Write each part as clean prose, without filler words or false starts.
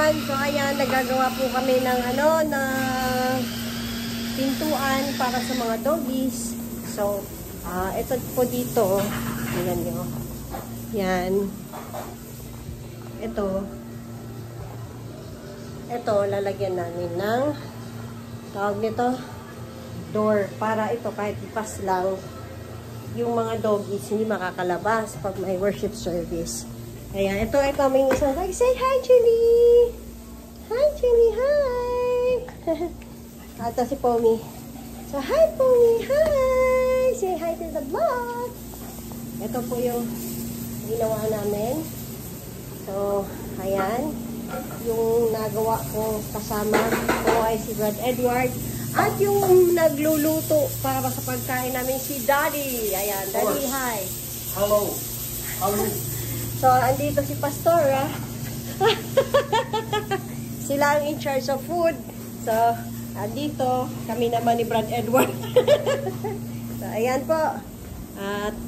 everyone! So ayan, nagagawa po kami ng na pintuan para sa mga doggies. So, ito po dito. Ayan nyo. Yan. Ito, lalagyan namin ng tawag nito, door. Para ito, kahit ipas lang, yung mga doggies hindi makakalabas pag may worship service. Ayan, ito ay kaming isang like, say hi, Julie! Hi, Julie! Hi! Ito si Pomi. So, hi, Pomi! Hi! Say hi to the vlog! Ito po yung ginawa namin. So, ayan. Yung nagawa ko kasama ko ay si Brad Edward. At yung nagluluto para sa pagkain namin si Daddy. Ayan, Daddy, hi! Hello! Hello! So, andito si Pastor, Sila ang in charge of food. So, andito, kami naman ni Brad Edward. So, ayan po. At,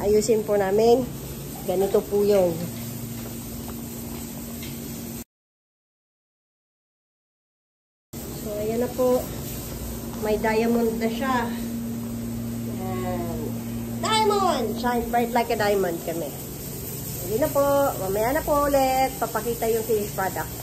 ayusin po namin. Ganito po yung. So, ayan na po. May diamond na siya. Ayan. Diamond! Shine bright like a diamond kami. Hindi na po. Mamaya na po ulit. Papakita yung finished product.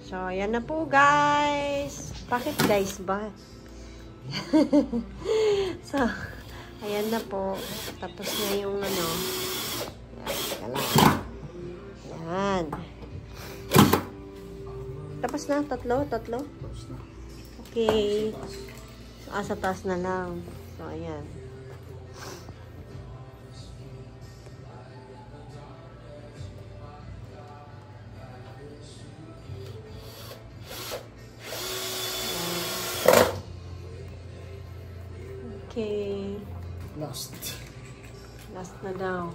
So, ayan na po, guys. Bakit guys ba? So, ayan na po. Tapos na yung Ayan, teka lang. Ayan. Tapos na? Tatlo? Okay. So, sa taas na lang. So, ayan. Okay. Last na daw.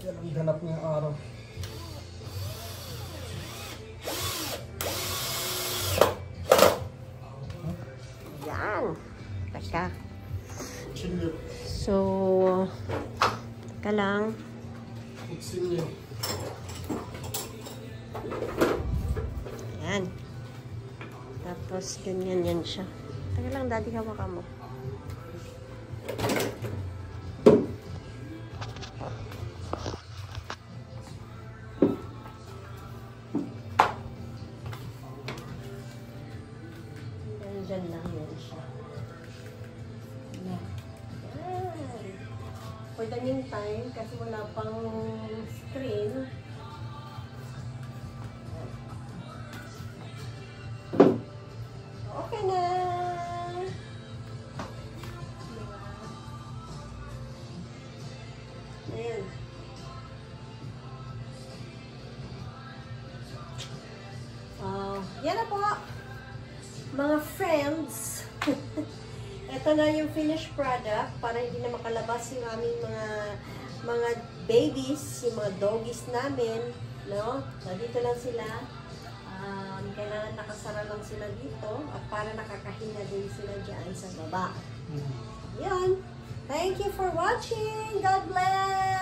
Yan ang ganap ng araw. Yan. Teka. Chilyo. So, teka lang. Chilyo. Ayan. Tapos, ganyan yan siya. Teka lang, Daddy, hawakan mo. Dyan lang yan siya. Ayan. For the meantime, kasi wala pang screen, okay na. Yan na po, mga friends. Ito na yung finished product para hindi na makalabas yung aming mga babies, yung mga doggies namin, no? Dito lang sila. Kailangan nakasara lang sila dito at para nakakahinga din sila dyan sa baba. Yan. Thank you for watching. God bless!